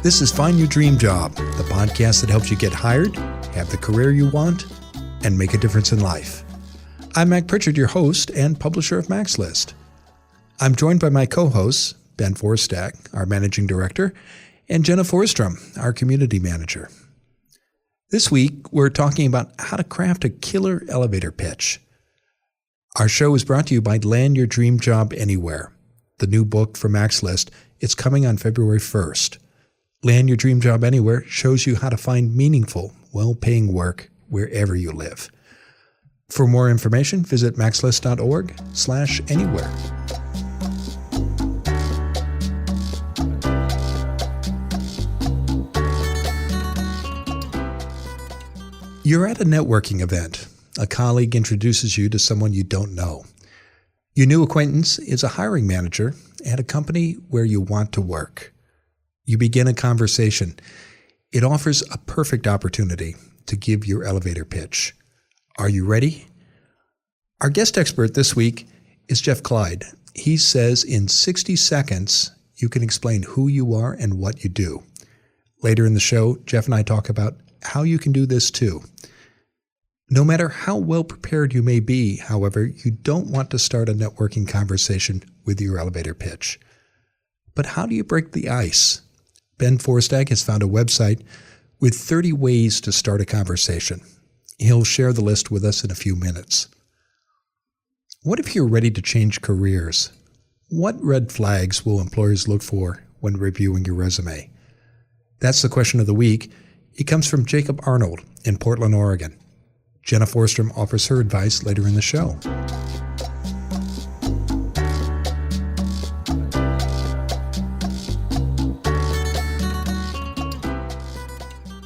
This is Find Your Dream Job, the podcast that helps you get hired, have the career you want, and make a difference in life. I'm Mac Pritchard, your host and publisher of Mac's List. I'm joined by my co-hosts, Ben Forstack, our managing director, and Jenna Forstrom, our community manager. This week, we're talking about how to craft a killer elevator pitch. Our show is brought to you by Land Your Dream Job Anywhere, the new book for Mac's List. It's coming on February 1st. Land Your Dream Job Anywhere shows you how to find meaningful, well-paying work wherever you live. For more information, visit maxlist.org/anywhere. You're at a networking event. A colleague introduces you to someone you don't know. Your new acquaintance is a hiring manager at a company where you want to work. You begin a conversation. It offers a perfect opportunity to give your elevator pitch. Are you ready? Our guest expert this week is Jeff Kleid. He says in 60 seconds, you can explain who you are and what you do. Later in the show, Jeff and I talk about how you can do this too. No matter how well prepared you may be, however, you don't want to start a networking conversation with your elevator pitch. But how do you break the ice? Ben Forstack has found a website with 30 ways to start a conversation. He'll share the list with us in a few minutes. What if you're ready to change careers? What red flags will employers look for when reviewing your resume? That's the question of the week. It comes from Jacob Arnold in Portland, Oregon. Jenna Forstrom offers her advice later in the show.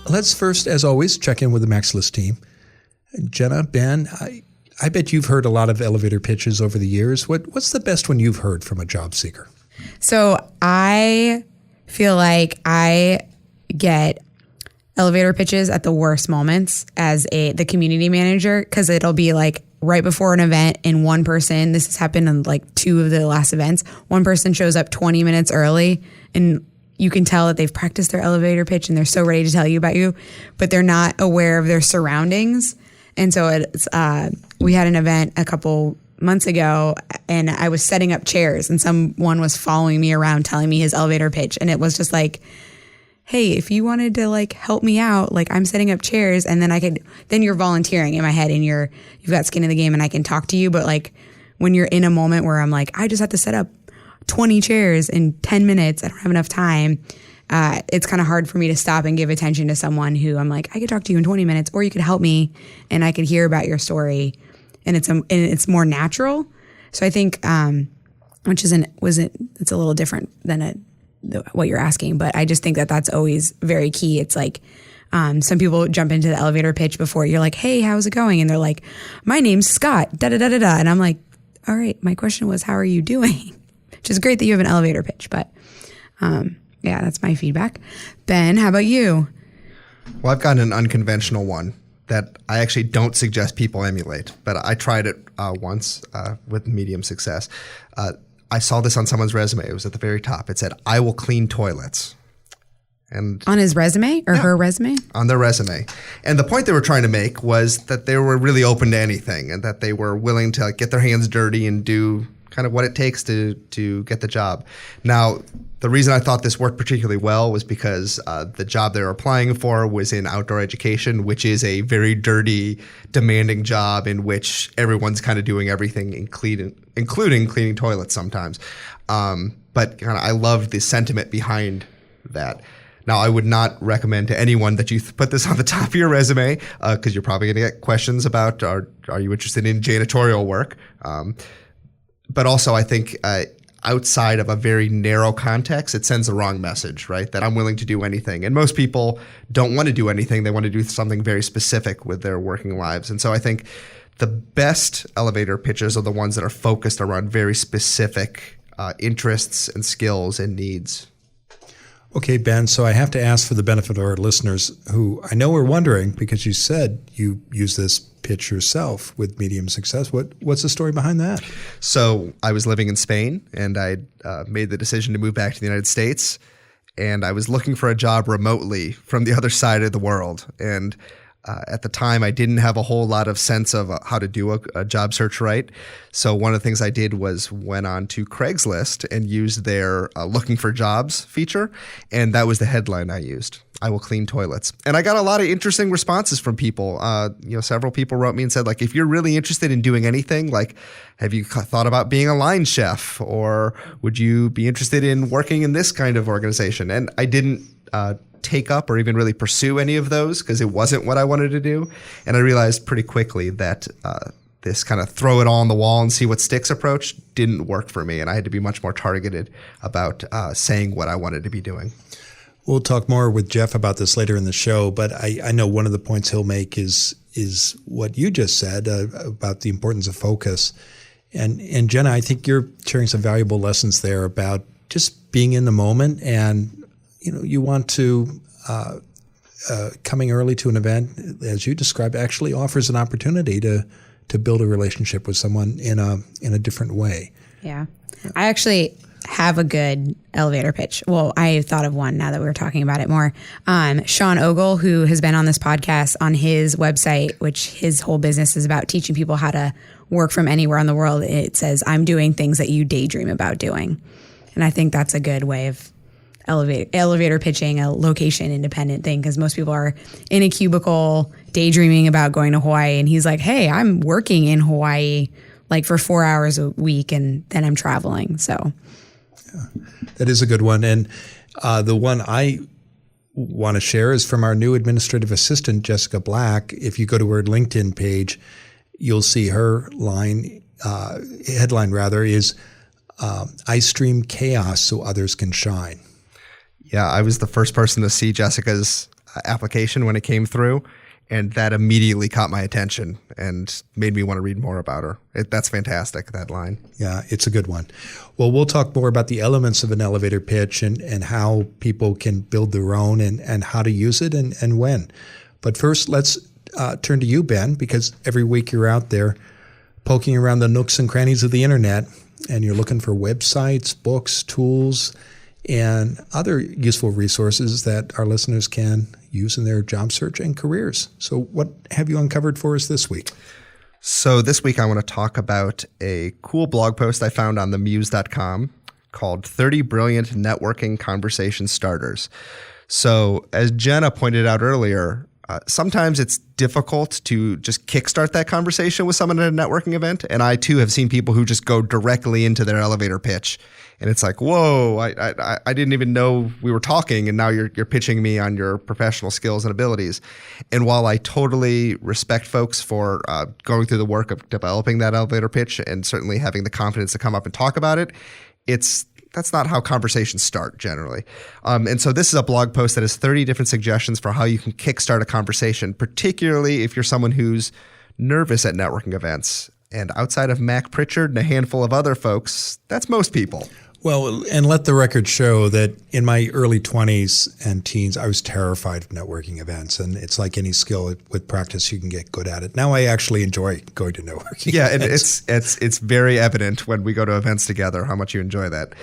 Let's first, as always, check in with the Mac's List team. Jenna, Ben, I bet you've heard a lot of elevator pitches over the years. What's the best one you've heard from a job seeker? So I feel like I get elevator pitches at the worst moments as the community manager, because it'll be like right before an event and one person, this has happened on like 2 of the last events, one person shows up 20 minutes early and you can tell that they've practiced their elevator pitch and they're so ready to tell you about you, but they're not aware of their surroundings. And so we had an event a couple months ago and I was setting up chairs and someone was following me around telling me his elevator pitch. And it was just like, hey, if you wanted to like help me out, like I'm setting up chairs and then you're volunteering in my head and you've got skin in the game and I can talk to you. But like when you're in a moment where I'm like, I just have to set up 20 chairs in 10 minutes, I don't have enough time. It's kind of hard for me to stop and give attention to someone who I'm like, I could talk to you in 20 minutes or you could help me and I could hear about your story. And it's more natural. So I think, it's a little different than what you're asking, but I just think that that's always very key. It's like, some people jump into the elevator pitch before you're like, hey, how's it going? And they're like, my name's Scott, da-da-da-da-da. And I'm like, all right, my question was, how are you doing? Which is great that you have an elevator pitch, but, yeah, that's my feedback. Ben, how about you? Well, I've got an unconventional one that I actually don't suggest people emulate, but I tried it once with medium success. I saw this on someone's resume. It was at the very top. It said, I will clean toilets. And on his resume or her resume? On their resume. And the point they were trying to make was that they were really open to anything and that they were willing to get their hands dirty and do kind of what it takes to get the job. Now, the reason I thought this worked particularly well was because the job they were applying for was in outdoor education, which is a very dirty, demanding job in which everyone's kind of doing everything, including cleaning toilets sometimes. But kind of I loved the sentiment behind that. Now, I would not recommend to anyone that you put this on the top of your resume because you're probably going to get questions about, are you interested in janitorial work? But also, I think outside of a very narrow context, it sends the wrong message, right? That I'm willing to do anything. And most people don't want to do anything. They want to do something very specific with their working lives. And so I think the best elevator pitches are the ones that are focused around very specific interests and skills and needs. Okay, Ben, so I have to ask for the benefit of our listeners who I know are wondering, because you said you use this pitch yourself with medium success. What's the story behind that? So I was living in Spain, and I made the decision to move back to the United States. and I was looking for a job remotely from the other side of the world. And at the time, I didn't have a whole lot of sense of how to do a job search right. So one of the things I did was went on to Craigslist and used their looking for jobs feature. And that was the headline I used. I will clean toilets. And I got a lot of interesting responses from people. Several people wrote me and said, like, if you're really interested in doing anything, like, have you thought about being a line chef? Or would you be interested in working in this kind of organization? And I didn't take up or even really pursue any of those because it wasn't what I wanted to do. And I realized pretty quickly that this kind of throw it all on the wall and see what sticks approach didn't work for me. And I had to be much more targeted about saying what I wanted to be doing. We'll talk more with Jeff about this later in the show, but I know one of the points he'll make is what you just said about the importance of focus. And Jenna, I think you're sharing some valuable lessons there about just being in the moment, and you want to coming early to an event, as you described, actually offers an opportunity to build a relationship with someone in a different way. Yeah, I actually have a good elevator pitch. Well, I thought of one now that we were talking about it more. Sean Ogle, who has been on this podcast, on his website, which his whole business is about teaching people how to work from anywhere in the world. It says, I'm doing things that you daydream about doing. And I think that's a good way of elevator pitching, a location independent thing, because most people are in a cubicle daydreaming about going to Hawaii. And he's like, hey, I'm working in Hawaii like for 4 hours a week and then I'm traveling. So that is a good one. And the one I want to share is from our new administrative assistant, Jessica Black. If you go to her LinkedIn page, you'll see her headline is I stream chaos so others can shine. Yeah, I was the first person to see Jessica's application when it came through, and that immediately caught my attention and made me want to read more about her. That's fantastic, that line. Yeah, it's a good one. Well, we'll talk more about the elements of an elevator pitch and how people can build their own and how to use it and when. But first, let's turn to you, Ben, because every week you're out there poking around the nooks and crannies of the internet, and you're looking for websites, books, tools, and other useful resources that our listeners can use in their job search and careers. So what have you uncovered for us this week? So this week I want to talk about a cool blog post I found on themuse.com called 30 Brilliant Networking Conversation Starters. So as Jenna pointed out earlier, sometimes it's difficult to just kickstart that conversation with someone at a networking event. And I too have seen people who just go directly into their elevator pitch. And it's like, whoa, I didn't even know we were talking, and now you're pitching me on your professional skills and abilities. And while I totally respect folks for going through the work of developing that elevator pitch and certainly having the confidence to come up and talk about it, that's not how conversations start generally. And so this is a blog post that has 30 different suggestions for how you can kickstart a conversation, particularly if you're someone who's nervous at networking events. And outside of Mac Pritchard and a handful of other folks, that's most people. Well, and let the record show that in my early 20s and teens, I was terrified of networking events. And it's like any skill, with practice, you can get good at it. Now I actually enjoy going to networking events. And it's very evident when we go to events together how much you enjoy that.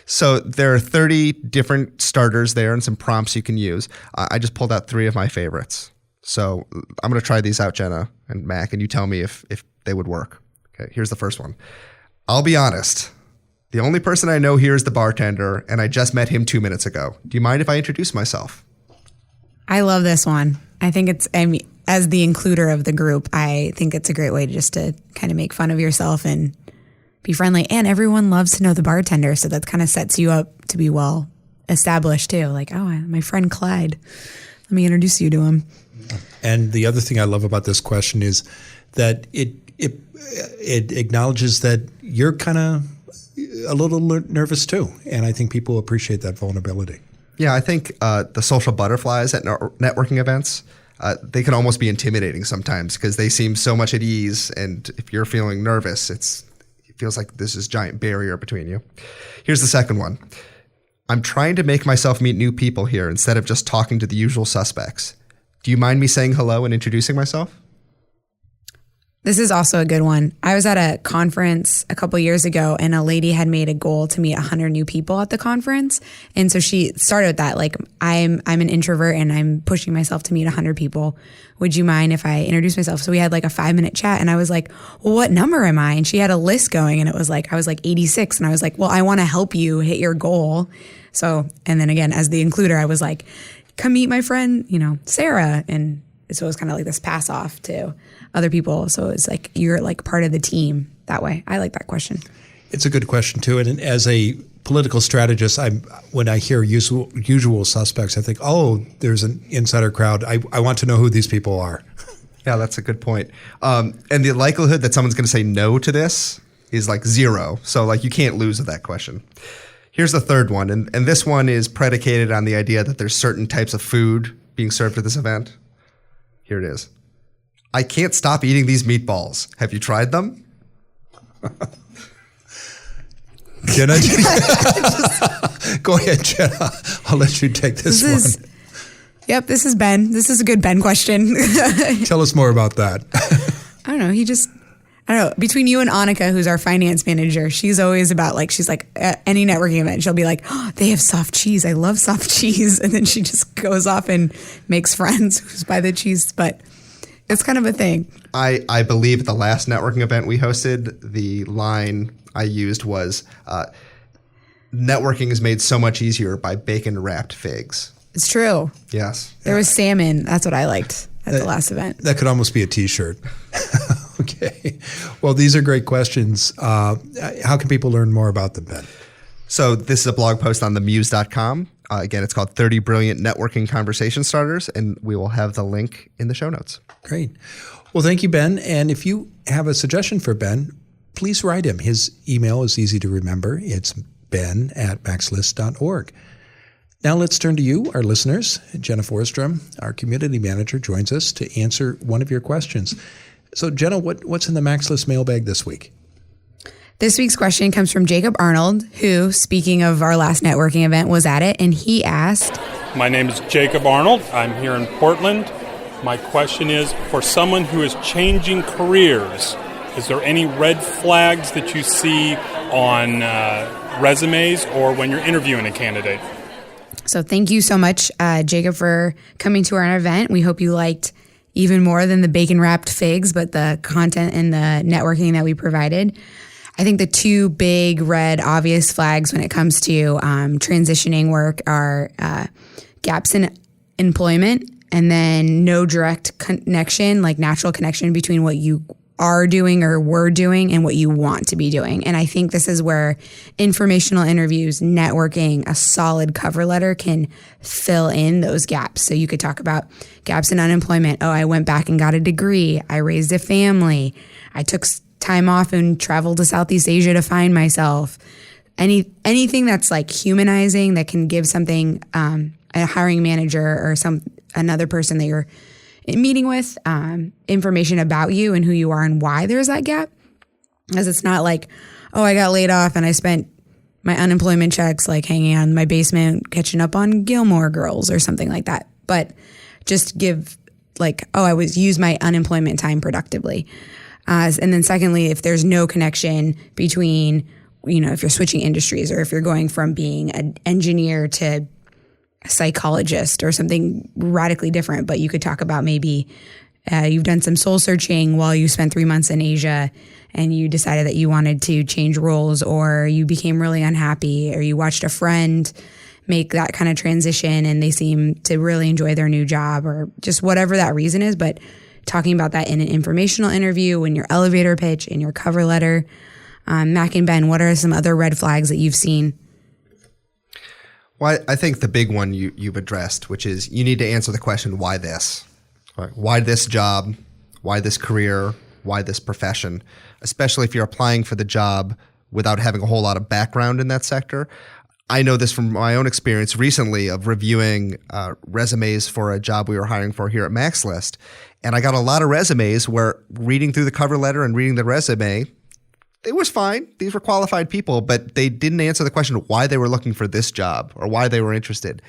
So there are 30 different starters there and some prompts you can use. I just pulled out 3 of my favorites. So I'm going to try these out, Jenna and Mac, and you tell me if they would work. Okay, here's the first one. I'll be honest. The only person I know here is the bartender, and I just met him 2 minutes ago. Do you mind if I introduce myself? I love this one. I think as the includer of the group, I think it's a great way just to kind of make fun of yourself and be friendly. And everyone loves to know the bartender, so that kind of sets you up to be well established too. Like, oh, my friend Kleid. Let me introduce you to him. And the other thing I love about this question is that it acknowledges that you're kind of a little nervous too. And I think people appreciate that vulnerability. Yeah, I think the social butterflies at networking events, they can almost be intimidating sometimes because they seem so much at ease. And if you're feeling nervous, it feels like there's this giant barrier between you. Here's the second one. I'm trying to make myself meet new people here instead of just talking to the usual suspects. Do you mind me saying hello and introducing myself? This is also a good one. I was at a conference a couple years ago, and a lady had made a goal to meet 100 new people at the conference. And so she started with that, like, I'm an introvert and I'm pushing myself to meet 100 people. Would you mind if I introduce myself? So we had like a 5-minute chat, and I was like, well, what number am I? And she had a list going, and it was like, I was like 86. And I was like, well, I want to help you hit your goal. So, and then again, as the includer, I was like, come meet my friend, Sarah. And so it was kind of like this pass off to other people. So it's like you're like part of the team that way. I like that question. It's a good question too. And as a political strategist, when I hear usual suspects, I think, oh, there's an insider crowd. I want to know who these people are. Yeah, that's a good point. And the likelihood that someone's going to say no to this is like 0. So like you can't lose with that question. Here's the third one. And this one is predicated on the idea that there's certain types of food being served at this event. Here it is. I can't stop eating these meatballs. Have you tried them? Jenna, go ahead, Jenna. I'll let you take this one. Yep, this is Ben. This is a good Ben question. Tell us more about that. I don't know. Between you and Annika, who's our finance manager, she's always about she's like, at any networking event, she'll be like, oh, they have soft cheese. I love soft cheese. And then she just goes off and makes friends who's by the cheese. But it's kind of a thing. I believe at the last networking event we hosted, the line I used was, networking is made so much easier by bacon-wrapped figs. It's true. Yes. There was salmon. That's what I liked at the last event. That could almost be a T-shirt. Okay. Well, these are great questions. How can people learn more about them, Ben? So this is a blog post on themuse.com. Again, it's called 30 Brilliant Networking Conversation Starters, and we will have the link in the show notes. Great. Well, thank you, Ben. And if you have a suggestion for Ben, please write him. His email is easy to remember. It's ben@maxlist.org. Now let's turn to you, our listeners. Jenna Forstrom, our community manager, joins us to answer one of your questions. So, Jenna, what's in the Max List mailbag this week? This week's question comes from Jacob Arnold, who, speaking of our last networking event, was at it, and he asked, my name is Jacob Arnold. I'm here in Portland. My question is, for someone who is changing careers, is there any red flags that you see on resumes or when you're interviewing a candidate? So thank you so much, Jacob, for coming to our event. We hope you liked even more than the bacon-wrapped figs, but the content and the networking that we provided. I think the two big red obvious flags when it comes to transitioning work are gaps in employment and then no direct connection, like natural connection between what you are doing or were doing and what you want to be doing. And I think this is where informational interviews, networking, a solid cover letter can fill in those gaps. So you could talk about gaps in unemployment. Oh, I went back and got a degree. I raised a family. I took time off and traveled to Southeast Asia to find myself. Anything that's like humanizing that can give something, a hiring manager or another person that you're meeting with, information about you and who you are and why there's that gap. Because it's not like, oh, I got laid off and I spent my unemployment checks like hanging out in my basement catching up on Gilmore Girls or something like that. But just give like, oh, I use my unemployment time productively. And then secondly, if there's no connection between, if you're switching industries or if you're going from being an engineer to a psychologist or something radically different, but you could talk about maybe you've done some soul searching while you spent 3 months in Asia and you decided that you wanted to change roles, or you became really unhappy, or you watched a friend make that kind of transition and they seem to really enjoy their new job, or just whatever that reason is. But talking about that in an informational interview, in your elevator pitch, in your cover letter. Mac and Ben, what are some other red flags that you've seen? Well, I think the big one you've addressed, which is you need to answer the question, why this? Right? Why this job? Why this career? Why this profession? Especially if you're applying for the job without having a whole lot of background in that sector. I know this from my own experience recently of reviewing resumes for a job we were hiring for here at MaxList. And I got a lot of resumes where reading through the cover letter and reading the resume, it was fine. These were qualified people, but they didn't answer the question why they were looking for this job or why they were interested.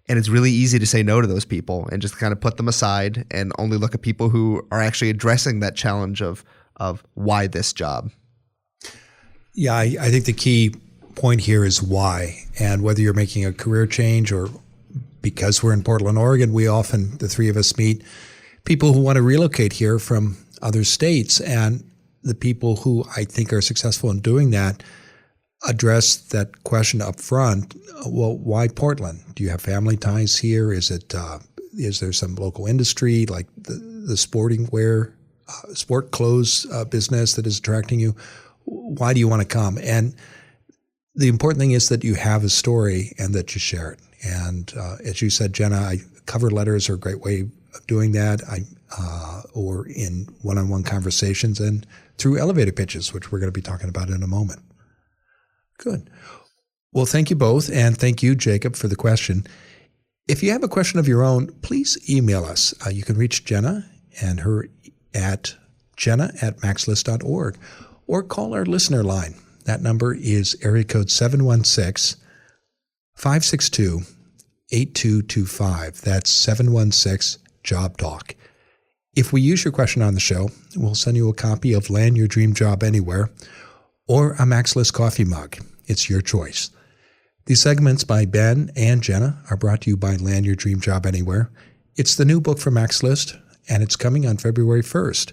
And it's really easy to say no to those people and just kind of put them aside and only look at people who are actually addressing that challenge of why this job. Yeah, I think the key point here is why. And whether you're making a career change or because we're in Portland, Oregon, we often, the three of us, meet people who want to relocate here from other states. And the people who I think are successful in doing that address that question up front. Well, why Portland? Do you have family ties here? Is there some local industry like the sporting wear, sport clothes business that is attracting you? Why do you want to come? And the important thing is that you have a story and that you share it. And as you said, Jenna, cover letters are a great way of doing that. Or in one-on-one conversations and through elevator pitches, which we're going to be talking about in a moment. Good. Well, thank you both. And thank you, Jacob, for the question. If you have a question of your own, please email us. You can reach Jenna and her at jenna@maxlist.org or call our listener line. That number is area code 716-562-8225. That's 716-JOB-TALK. If we use your question on the show, we'll send you a copy of Land Your Dream Job Anywhere or a Max List coffee mug. It's your choice. These segments by Ben and Jenna are brought to you by Land Your Dream Job Anywhere. It's the new book from Max List, and it's coming on February 1st.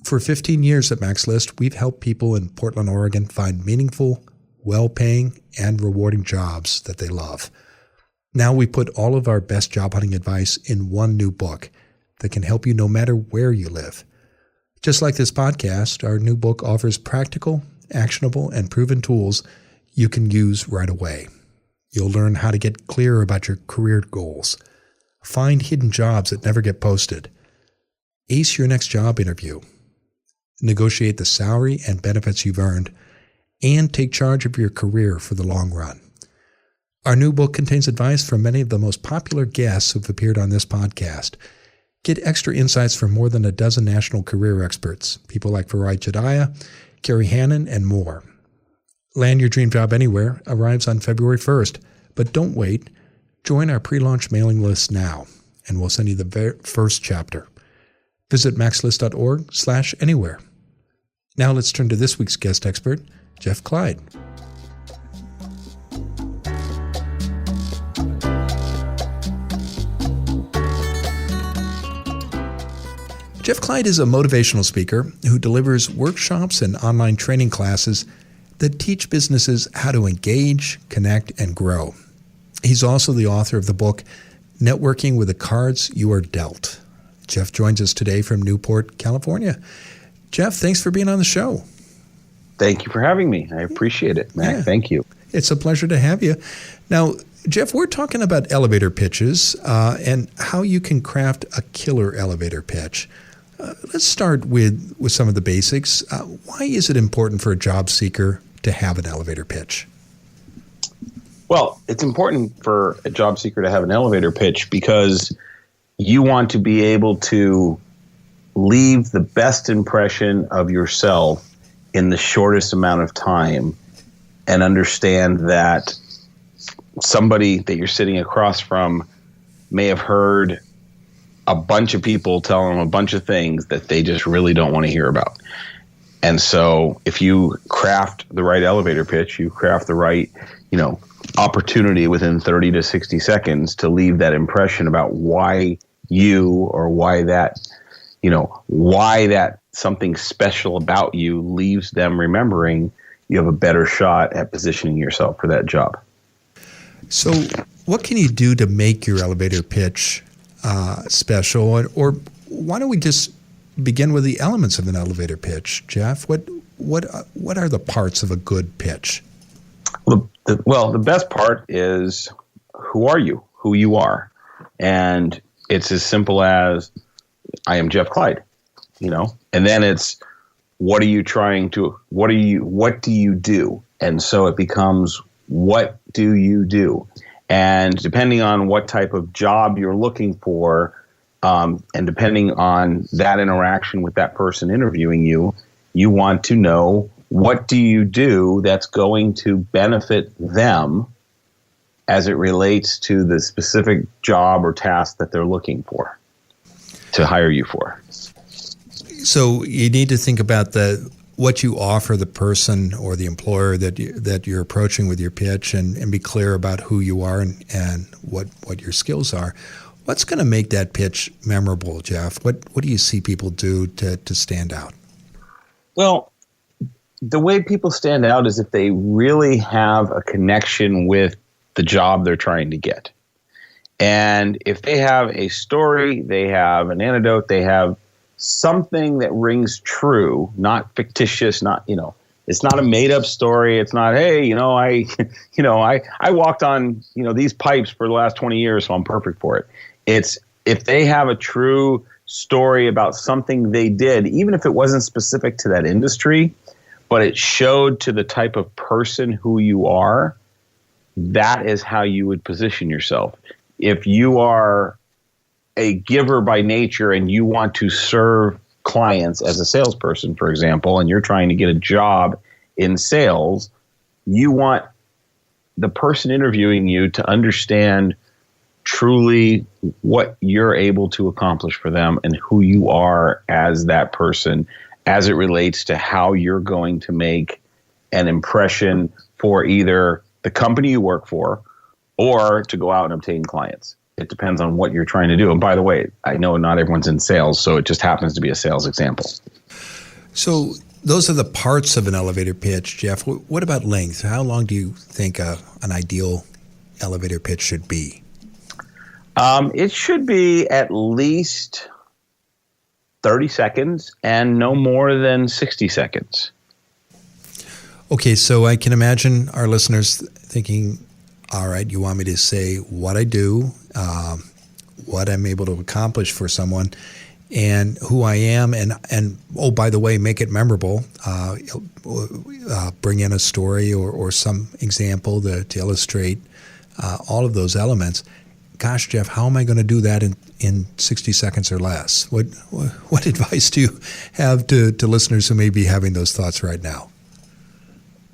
For 15 years at Max List, we've helped people in Portland, Oregon find meaningful, well-paying, and rewarding jobs that they love. Now we put all of our best job hunting advice in one new book that can help you no matter where you live. Just like this podcast, our new book offers practical, actionable, and proven tools you can use right away. You'll learn how to get clear about your career goals, find hidden jobs that never get posted, ace your next job interview, negotiate the salary and benefits you've earned, and take charge of your career for the long run. Our new book contains advice from many of the most popular guests who've appeared on this podcast. Get extra insights from more than a dozen national career experts, people like Farai Jediah, Carrie Hannon, and more. Land Your Dream Job Anywhere arrives on February 1st, but don't wait. Join our pre-launch mailing list now, and we'll send you the first chapter. Visit maxlist.org/anywhere. Now let's turn to this week's guest expert, Jeff Kleid. Jeff Kleid is a motivational speaker who delivers workshops and online training classes that teach businesses how to engage, connect, and grow. He's also the author of the book, Networking with the Cards You Are Dealt. Jeff joins us today from Newport, California. Jeff, thanks for being on the show. Thank you for having me. I appreciate it, Mac. Yeah. Thank you. It's a pleasure to have you. Now, Jeff, we're talking about elevator pitches and how you can craft a killer elevator pitch. Let's start with some of the basics. Why is it important for a job seeker to have an elevator pitch? Well, it's important for a job seeker to have an elevator pitch because you want to be able to leave the best impression of yourself in the shortest amount of time and understand that somebody that you're sitting across from may have heard a bunch of people tell them a bunch of things that they just really don't want to hear about. And so if you craft the right elevator pitch, you craft the right, opportunity within 30 to 60 seconds to leave that impression about why you or why that something special about you leaves them remembering, you have a better shot at positioning yourself for that job. So what can you do to make your elevator pitch special? Or why don't we just begin with the elements of an elevator pitch, Jeff? What are the parts of a good pitch? Well, the best part is who are you, who you are. And it's as simple as I am Jeff Kleid, and then it's what do you do? And so it becomes what do you do? And depending on what type of job you're looking for, and depending on that interaction with that person interviewing you, you want to know what do you do that's going to benefit them as it relates to the specific job or task that they're looking for to hire you for. So you need to think about what you offer the person or the employer that you're approaching with your pitch, and be clear about who you are and what your skills are. What's going to make that pitch memorable, Jeff? What do you see people do to stand out? Well, the way people stand out is if they really have a connection with the job they're trying to get. And if they have a story, they have an anecdote, they have something that rings true, not fictitious, it's not a made up story. It's not, hey, I walked on, these pipes for the last 20 years, so I'm perfect for it. It's if they have a true story about something they did, even if it wasn't specific to that industry, but it showed to the type of person who you are, that is how you would position yourself. If you are a giver by nature and you want to serve clients as a salesperson, for example, and you're trying to get a job in sales, you want the person interviewing you to understand truly what you're able to accomplish for them and who you are as that person as it relates to how you're going to make an impression for either the company you work for or to go out and obtain clients. It depends on what you're trying to do. And by the way, I know not everyone's in sales, so it just happens to be a sales example. So those are the parts of an elevator pitch, Jeff. What about length? How long do you think an ideal elevator pitch should be? It should be at least 30 seconds and no more than 60 seconds. Okay, so I can imagine our listeners thinking, all right, you want me to say what I do, what I'm able to accomplish for someone, and who I am, and oh, by the way, make it memorable. Bring in a story or some example to illustrate all of those elements. Gosh, Jeff, how am I going to do that in 60 seconds or less? What advice do you have to listeners who may be having those thoughts right now?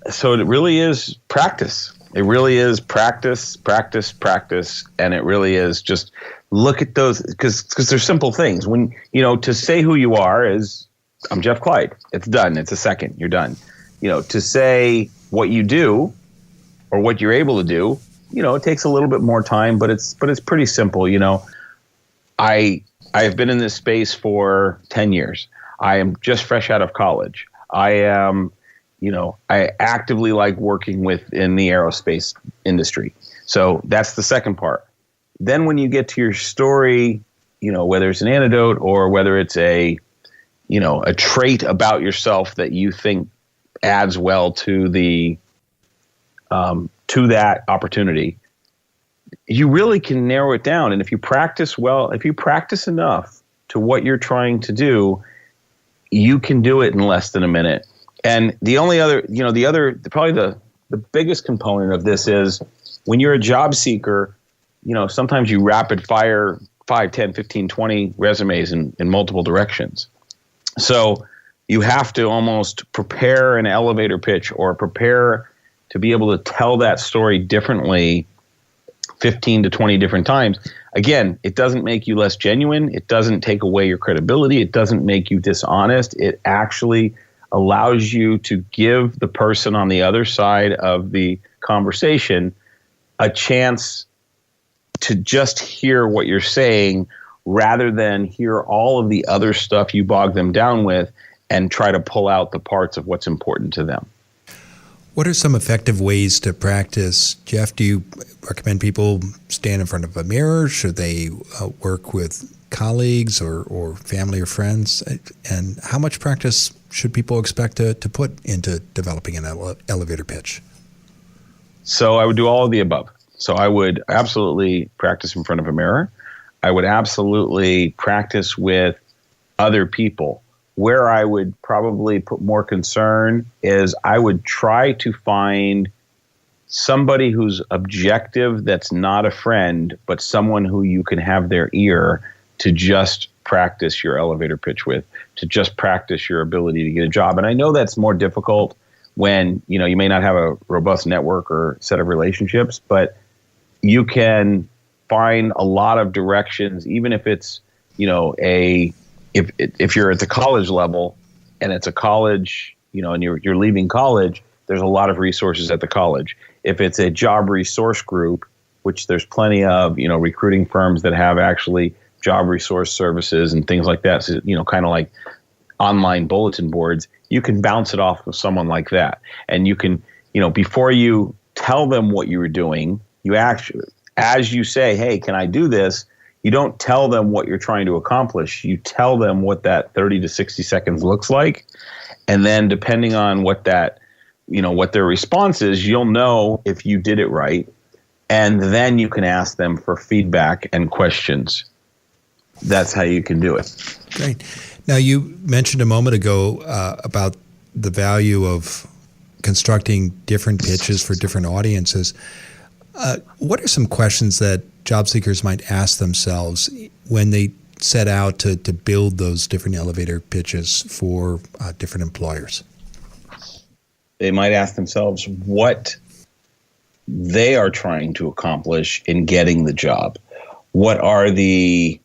So it really is practice. It really is practice, and it really is just look at those because they're simple things. When to say who you are is I'm Jeff Kleid. It's done. It's a second. You're done. To say what you do or what you're able to do, it takes a little bit more time, but it's pretty simple. I have been in this space for 10 years. I am just fresh out of college. I am. I actively like working within the aerospace industry. So that's the second part. Then when you get to your story, whether it's an anecdote or whether it's a trait about yourself that you think adds well to to that opportunity, you really can narrow it down. And if you practice enough to what you're trying to do, you can do it in less than a minute. And the only other, probably the biggest component of this is when you're a job seeker, sometimes you rapid fire 5, 10, 15, 20 resumes in multiple directions. So you have to almost prepare an elevator pitch or prepare to be able to tell that story differently 15 to 20 different times. Again, it doesn't make you less genuine. It doesn't take away your credibility. It doesn't make you dishonest. It actually allows you to give the person on the other side of the conversation a chance to just hear what you're saying rather than hear all of the other stuff you bog them down with and try to pull out the parts of what's important to them. What are some effective ways to practice? Jeff, do you recommend people stand in front of a mirror? Should they work with colleagues or family or friends? And how much practice should people expect to put into developing an elevator pitch? So I would do all of the above. So I would absolutely practice in front of a mirror. I would absolutely practice with other people. Where I would probably put more concern is I would try to find somebody who's objective that's not a friend, but someone who you can have their ear to just practice your elevator pitch with, to just practice your ability to get a job. And I know that's more difficult when, you may not have a robust network or set of relationships, but you can find a lot of directions, even if it's, if you're at the college level and it's a college, and you're leaving college, there's a lot of resources at the college. If it's a job resource group, which there's plenty of, recruiting firms that have actually job resource services and things like that. So, kind of like online bulletin boards, you can bounce it off of someone like that. And you can, before you tell them what you were doing, you actually, as you say, hey, can I do this? You don't tell them what you're trying to accomplish. You tell them what that 30 to 60 seconds looks like. And then depending on what that, what their response is, you'll know if you did it right. And then you can ask them for feedback and questions. That's how you can do it. Great. Now, you mentioned a moment ago about the value of constructing different pitches for different audiences. What are some questions that job seekers might ask themselves when they set out to build those different elevator pitches for different employers? They might ask themselves what they are trying to accomplish in getting the job. What are the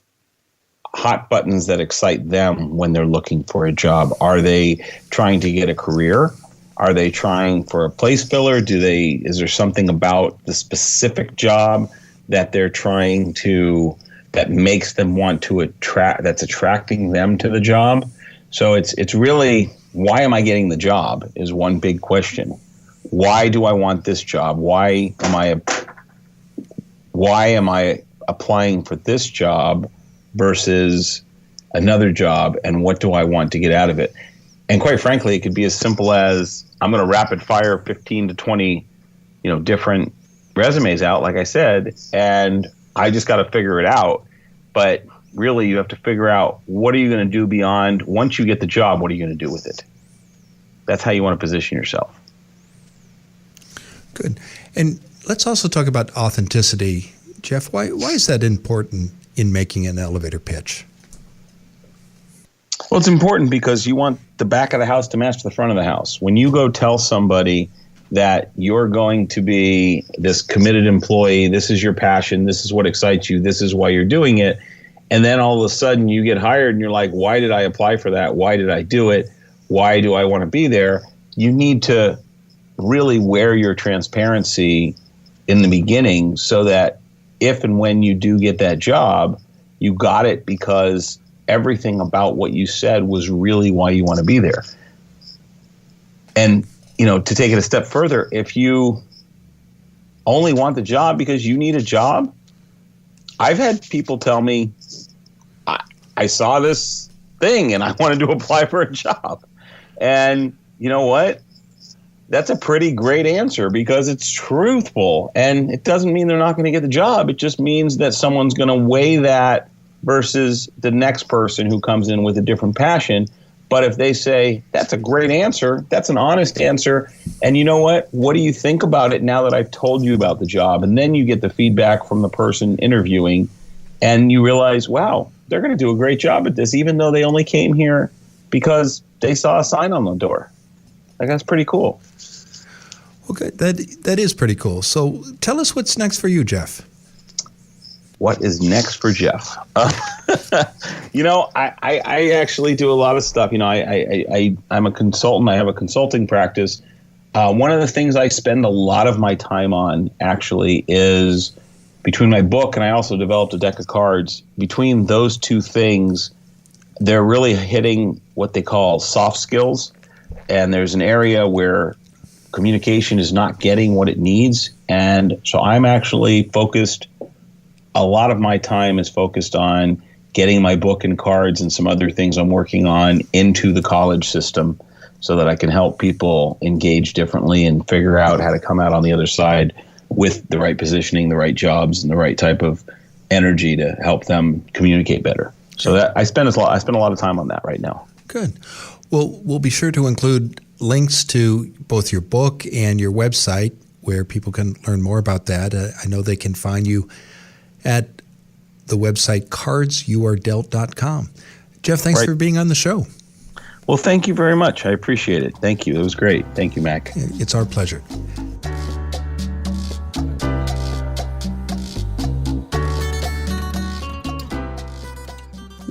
hot buttons that excite them when they're looking for a job? Are they trying to get a career? Are they trying for a place filler? Is there something about the specific job that they're trying to, that makes them want to attract, that's attracting them to the job? So it's really, why am I getting the job is one big question. Why do I want this job? Why am I applying for this job versus another job, and what do I want to get out of it? And quite frankly, it could be as simple as, I'm going to rapid fire 15 to 20, different resumes out, like I said, and I just got to figure it out. But really, you have to figure out, what are you going to do beyond, once you get the job, what are you going to do with it? That's how you want to position yourself. Good. And let's also talk about authenticity. Jeff, why is that important in making an elevator pitch? Well, it's important because you want the back of the house to match the front of the house. When you go tell somebody that you're going to be this committed employee, this is your passion, this is what excites you, this is why you're doing it, and then all of a sudden you get hired and you're like, why did I apply for that? Why did I do it? Why do I want to be there? You need to really wear your transparency in the beginning so that if and when you do get that job, you got it because everything about what you said was really why you want to be there. And, to take it a step further, if you only want the job because you need a job, I've had people tell me, I saw this thing and I wanted to apply for a job. And you know what? That's a pretty great answer because it's truthful. And it doesn't mean they're not going to get the job. It just means that someone's going to weigh that versus the next person who comes in with a different passion. But if they say, that's a great answer, that's an honest answer, and you know what do you think about it now that I've told you about the job? And then you get the feedback from the person interviewing, and you realize, wow, they're going to do a great job at this, even though they only came here because they saw a sign on the door. Like, that's pretty cool. Well, good. That is pretty cool. So tell us what's next for you, Jeff. What is next for Jeff? I actually do a lot of stuff. I'm a consultant. I have a consulting practice. One of the things I spend a lot of my time on actually is, between my book and I also developed a deck of cards, between those two things, they're really hitting what they call soft skills. And there's an area where communication is not getting what it needs. And so I'm actually focused, a lot of my time is focused on getting my book and cards and some other things I'm working on into the college system so that I can help people engage differently and figure out how to come out on the other side with the right positioning, the right jobs, and the right type of energy to help them communicate better. So that I spend a lot of time on that right now. Good. Well, we'll be sure to include links to both your book and your website where people can learn more about that. I know they can find you at the website cardsyouaredealt.com. Jeff, thanks for being on the show. Well, thank you very much. I appreciate it. Thank you. It was great. Thank you, Mac. It's our pleasure.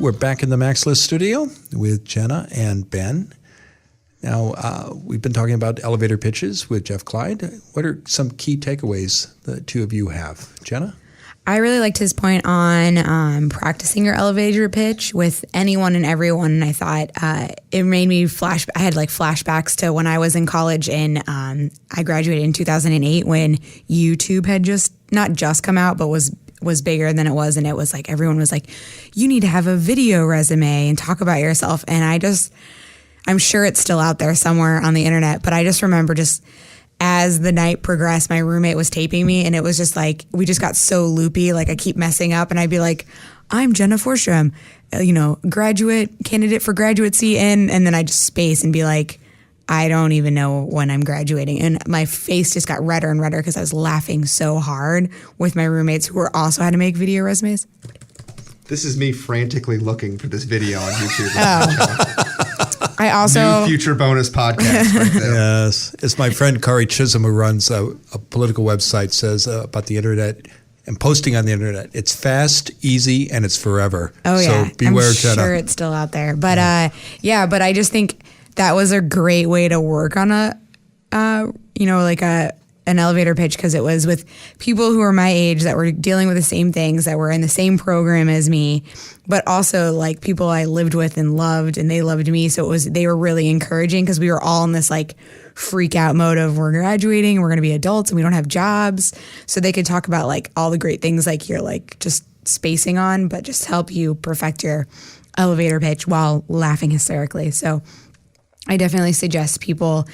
We're back in the Max List studio with Jenna and Ben. Now, we've been talking about elevator pitches with Jeff Kleid. What are some key takeaways the two of you have? Jenna? I really liked his point on practicing your elevator pitch with anyone and everyone. And I thought it made me I had like flashbacks to when I was in college, and I graduated in 2008 when YouTube had not just come out, but was bigger than it was. And it was like, everyone was like, you need to have a video resume and talk about yourself. And I'm sure it's still out there somewhere on the internet, but I just remember as the night progressed, my roommate was taping me, and it was just like, we just got so loopy. Like, I keep messing up, and I'd be like, I'm Jenna Forsstrom, graduate candidate for graduacy and then I just space and be like, I don't even know when I'm graduating. And my face just got redder and redder because I was laughing so hard with my roommates who also had to make video resumes. This is me frantically looking for this video on YouTube. I also New future bonus podcast right there. Yes. It's my friend Kari Chisholm, who runs a political website, says about the internet and posting on the internet. It's fast, easy, and it's forever. Oh, yeah. So beware, I'm Jenna. sure it's still out there. But but I just think that was a great way to work on an elevator pitch, because it was with people who were my age that were dealing with the same things, that were in the same program as me, but also like people I lived with and loved, and they loved me. So they were really encouraging, because we were all in this like freak out mode of, we're graduating, we're going to be adults, and we don't have jobs. So they could talk about like all the great things like you're like just spacing on, but just help you perfect your elevator pitch while laughing hysterically. So I definitely suggest people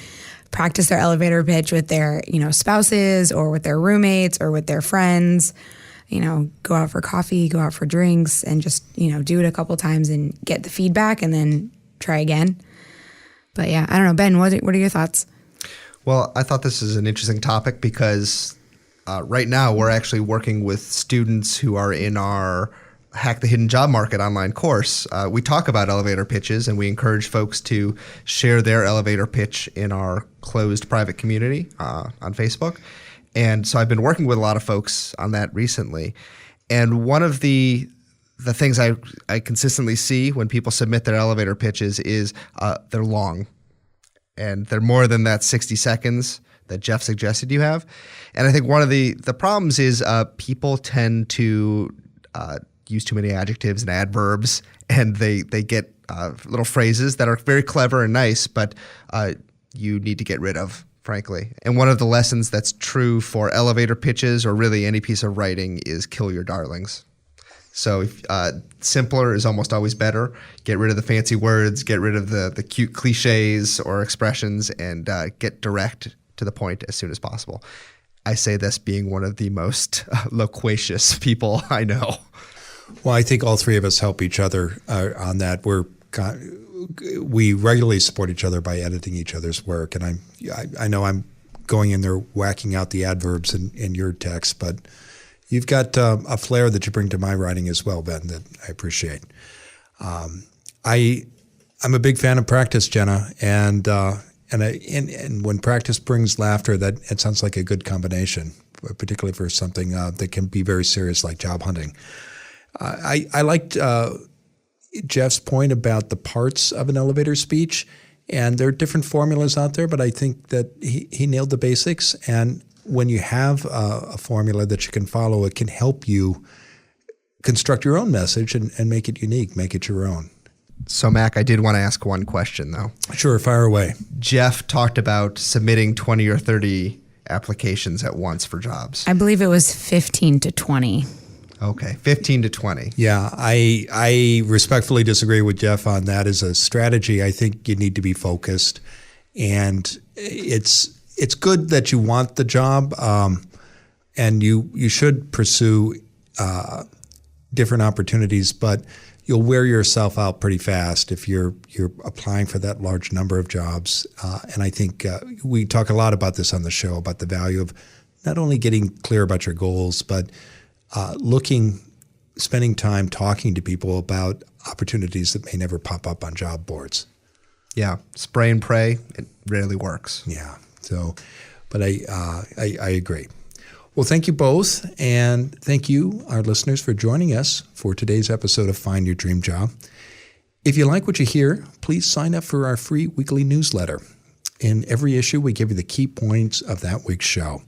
practice their elevator pitch with their, spouses or with their roommates or with their friends. Go out for coffee, go out for drinks, and just, do it a couple times and get the feedback and then try again. But yeah, I don't know. Ben, what are your thoughts? Well, I thought this is an interesting topic because right now we're actually working with students who are in our Hack the Hidden Job Market online course. We talk about elevator pitches, and we encourage folks to share their elevator pitch in our closed private community on Facebook. And so I've been working with a lot of folks on that recently. And one of the things I consistently see when people submit their elevator pitches is they're long. And they're more than that 60 seconds that Jeff suggested you have. And I think one of the problems is people tend to use too many adjectives and adverbs, and they get little phrases that are very clever and nice, but you need to get rid of, frankly. And one of the lessons that's true for elevator pitches or really any piece of writing is kill your darlings. So simpler is almost always better. Get rid of the fancy words, get rid of the cute cliches or expressions, and get direct to the point as soon as possible. I say this being one of the most loquacious people I know. Well, I think all three of us help each other on that. We regularly support each other by editing each other's work, and I know I'm going in there whacking out the adverbs in your text, but you've got a flair that you bring to my writing as well, Ben, that I appreciate. I'm a big fan of practice, Jenna, and when practice brings laughter, that it sounds like a good combination, particularly for something that can be very serious like job hunting. I liked Jeff's point about the parts of an elevator speech, and there are different formulas out there, but I think that he nailed the basics. And when you have a formula that you can follow, it can help you construct your own message and make it unique, make it your own. So, Mac, I did want to ask one question, though. Sure, fire away. Jeff talked about submitting 20 or 30 applications at once for jobs. I believe it was 15 to 20. Okay, 15 to 20. Yeah, I respectfully disagree with Jeff on that as a strategy. I think you need to be focused, and it's good that you want the job, and you should pursue different opportunities, but you'll wear yourself out pretty fast if you're applying for that large number of jobs. And I think we talk a lot about this on the show, about the value of not only getting clear about your goals, but spending time talking to people about opportunities that may never pop up on job boards. Yeah, spray and pray, it rarely works. Yeah. So, but I agree. Well, thank you both, and thank you, our listeners, for joining us for today's episode of Find Your Dream Job. If you like what you hear, please sign up for our free weekly newsletter. In every issue, we give you the key points of that week's show.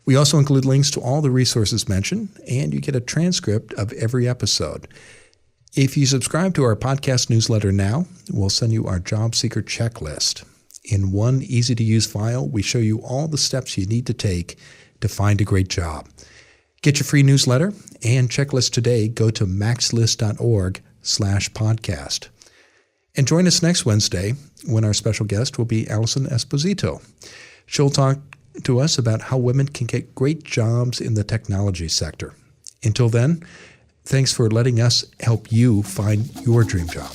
We also include links to all the resources mentioned, and you get a transcript of every episode. If you subscribe to our podcast newsletter now, we'll send you our job seeker checklist. In one easy-to-use file, we show you all the steps you need to take to find a great job. Get your free newsletter and checklist today. Go to maxlist.org/podcast. And join us next Wednesday when our special guest will be Allison Esposito. She'll talk to us about how women can get great jobs in the technology sector. Until then, thanks for letting us help you find your dream job.